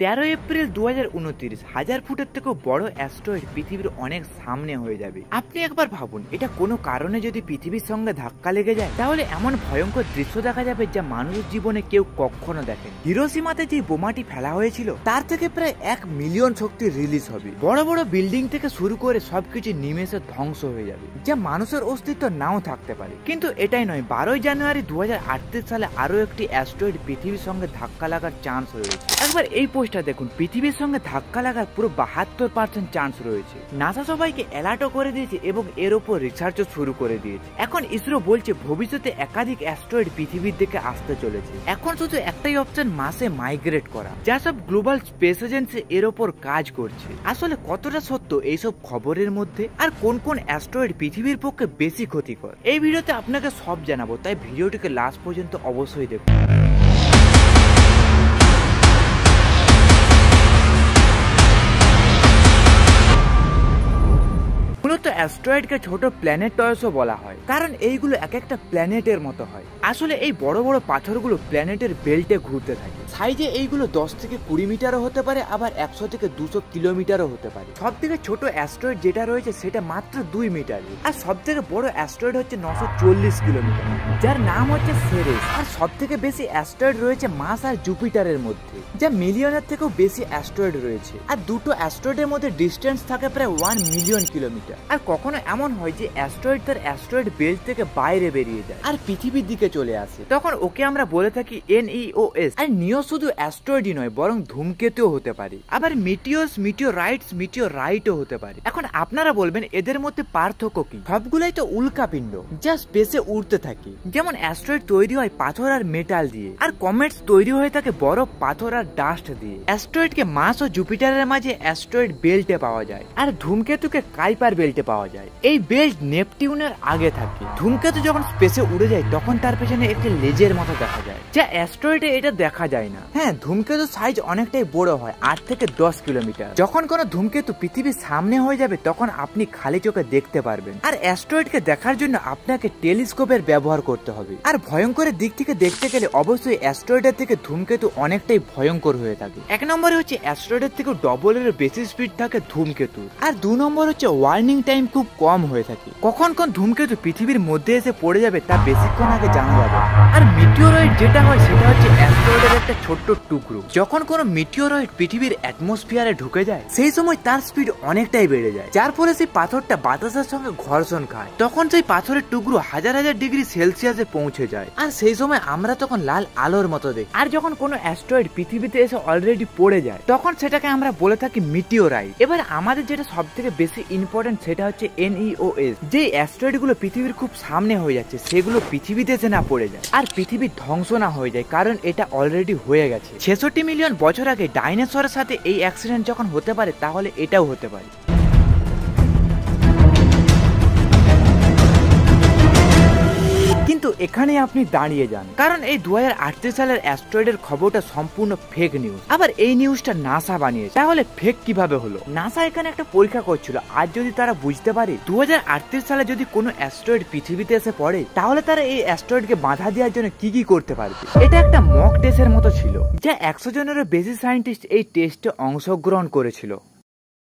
13 April 2029 1000 ফুটের থেকেও বড় অ্যাস্ট্রয়েড পৃথিবীর অনেক সামনে হয়ে যাবে। আপনি একবার ভাবুন, এটা কোনো কারণে যদি পৃথিবীর সঙ্গে ধাক্কা লেগে যায় তাহলে এমন ভয়ঙ্কর দৃশ্য দেখা যাবে যা মানুষের জীবনে কেউ কখনো দেখেনি। হিরোশিমাতে যে বোমাটি ফেলা হয়েছিল তার থেকে প্রায় 1 মিলিয়ন শক্তি রিলিজ হবে। বড় বড় বিল্ডিং থেকে শুরু করে সবকিছু নিমেষে ধ্বংস হয়ে যাবে, যা মানুষের অস্তিত্ব নাও থাকতে পারে। কিন্তু এটাই নয়, 12 জানুয়ারি 2038 সালে আরো একটি অ্যাস্ট্রয়েড পৃথিবীর সঙ্গে ধাক্কা লাগার চান্স রয়েছে। একবার এই পোস্টটা দেখুন, পৃথিবীর সঙ্গে ধাক্কা লাগার পুরো 72% চান্স রয়েছে। নাসা সবাইকে অ্যালার্টও করে দিয়েছে এবং এর উপর রিসার্চও শুরু করে দিয়েছে। এখন ইসরো বলছে ভবিষ্যতে একাধিক অ্যাস্ট্রয়েড পৃথিবীর দিকে আসতে চলেছে। এখন শুধু একটাই অপশন, মাসে মাইগ্রেট করা, যা সব গ্লোবাল স্পেস এজেন্সি এর উপর কাজ করছে। আসলে কতটা সত্য এইসব খবরের মধ্যে, আর কোন কোন অ্যাস্ট্রয়েড পৃথিবীর পক্ষে বেশি ক্ষতিকর, এই ভিডিওতে আপনাকে সব জানাবো, তাই ভিডিওটিকে লাস্ট পর্যন্ত অবশ্যই দেখুন। মূলত অ্যাস্ট্রয়েডকে ছোট প্ল্যানেট টয়েসও বলা হয়, কারণ এইগুলো এক একটা প্ল্যানেটের মতো হয়। আসলে এই বড় বড় পাথরগুলো প্ল্যানেটের বেল্টে ঘুরতে থাকে। সাইজে এইগুলো 10 থেকে 20 মিটারও হতে পারে, আবার 100 থেকে 200 কিলোমিটারও হতে পারে। সব থেকে ছোট অ্যাস্ট্রয়েড যেটা রয়েছে সেটা মাত্র 2 মিটার, আর সব থেকে বড় অ্যাস্ট্রয়েড হচ্ছে 940 কিলোমিটার, যার নাম হচ্ছে সেরেস। আর সব থেকে বেশি অ্যাস্ট্রয়েড রয়েছে মার্স আর জুপিটারের মধ্যে, যা মিলিয়নের থেকেও বেশি অ্যাস্ট্রয়েড রয়েছে। আর দুটো অ্যাস্ট্রয়েডের মধ্যে ডিস্টেন্স থাকে প্রায় 1 মিলিয়ন কিলোমিটার। আর কখনো এমন হয় যে অ্যাস্ট্রয়েড তার অ্যাস্ট্রয়েড বেল্ট থেকে বাইরে বেরিয়ে যায় আর পৃথিবীর দিকে চলে আসে, তখন ওকে আমরা বলে থাকি NEOS। আর নিও শুধু অ্যাস্ট্রয়েডই নয়, বরং ধূমকেতুও হতে পারে, আবার মিটিওস, মিটিওরাইটও হতে পারে। এখন আপনারা বলবেন এদের মধ্যে পার্থক্য কি? সবগুলাই তো উল্কাপিণ্ড যা স্পেসে উড়তে থাকে। যেমন অ্যাস্ট্রয়েড তৈরি হয় পাথর আর মেটাল দিয়ে, আর কমেটস তৈরি হয়ে থাকে বরফ, পাথর আর ডাস্ট দিয়ে। অ্যাস্ট্রয়েডকে মার্স ও জুপিটারের মাঝে অ্যাস্ট্রয়েড বেল্টে পাওয়া যায়, আর ধূমকেতুকে কাইপার বেল্টে পাওয়া যায়। এই বেল্ট নেপটিউনের আগে থাকে। ধূমকেতু যখন স্পেসে উড়ে যায় তখন তার পেছনে একটি লেজের মতো দেখা যায়, যা অ্যাস্ট্রয়েডে এটা দেখা যায় না। হ্যাঁ, ধূমকেতু সাইজ অনেকটাই বড় হয়, 8 থেকে 10 কিলোমিটার। যখন কোনো ধূমকেতু পৃথিবীর সামনে হয়ে যাবে তখন আপনি খালি চোখে দেখতে পারবেন। আর অ্যাস্ট্রয়েডকে দেখার জন্য আপনাকে টেলিস্কোপের ব্যবহার করতে হবে। আর ভয়ঙ্করের দিক থেকে দেখতে গেলে অবশ্যই অ্যাস্ট্রয়েডের থেকে ধূমকেতু অনেকটাই ভয়ঙ্কর হয়ে থাকে। 1 নম্বরে হচ্ছে অ্যাস্ট্রয়েডের থেকে ডবলের বেশি স্পিড থাকে ধূমকেতু, আর 2 নম্বর হচ্ছে ওয়ার্নিং টাইম খুব কম হয়ে থাকে। কখন কোন ধূমকেতু পৃথিবীর মধ্যে এসে পড়ে যাবে তা বেশিক্ষণ আগে জানা যাবে। আর মিটিওরয়েড যেটা হয় সেটা হচ্ছে অ্যাস্ট্রয়েডের একটা ছোট্ট টুকরো। যখন কোনো মিটিওরয়েড পৃথিবীর অ্যাটমসফিয়ারে ঢুকে যায় সেই সময় তার স্পিড অনেকটাই বেড়ে যায়, যার ফলে সেই পাথরটা বাতাসের সঙ্গে ঘর্ষণ খায়। তখন সেই পাথরের টুকরো হাজার হাজার ডিগ্রি সেলসিয়াসে পৌঁছে যায়, আর সেই সময় আমরা তখন লাল আলোর মতো দেখি। আর যখন কোনো অ্যাস্ট্রয়েড পৃথিবীতে এসে অলরেডি পড়ে যায় তখন সেটাকে আমরা বলে থাকি মিটিওরাইট। এবার আমাদের যেটা সব থেকে বেশি ইম্পর্টেন্ট সেটা হচ্ছে NEOS। যে অ্যাস্ট্রয়েড গুলো পৃথিবীর খুব সামনে হয়ে যাচ্ছে সেগুলো পৃথিবীতে এসে না পড়ে যায় আর পৃথিবীর ধ্বংস না হয়ে যায়, কারণ এটা অলরেডি হয়ে গেছে। 66 মিলিয়ন বছর আগে ডাইনোসরের সাথে এই অ্যাক্সিডেন্ট যখন হতে পারে তাহলে এটাও হতে পারে। কিন্তু এখানে আপনি দাঁড়িয়ে যান, কারণ এই 2038 সালের অ্যাস্ট্রয়েডের খবরটা সম্পূর্ণ ফেক নিউজ। আবার এই নিউজটা নাসা বানিয়েছে, তাহলে ফেক কিভাবে হলো? নাসা এখানে একটা পরীক্ষা করছিল, আর যদি তারা বুঝতে পারে 2038 সালে যদি কোনো অ্যাস্ট্রয়েড পৃথিবীতে এসে পড়ে তাহলে তারা এই অ্যাস্ট্রয়েডকে বাধা দেওয়ার জন্য কি কি করতে পারবে। এটা একটা মক টেস্টের মতো ছিল, যা 100 জনেরও বেশি সায়েন্টিস্ট এই টেস্টে অংশগ্রহণ করেছিল।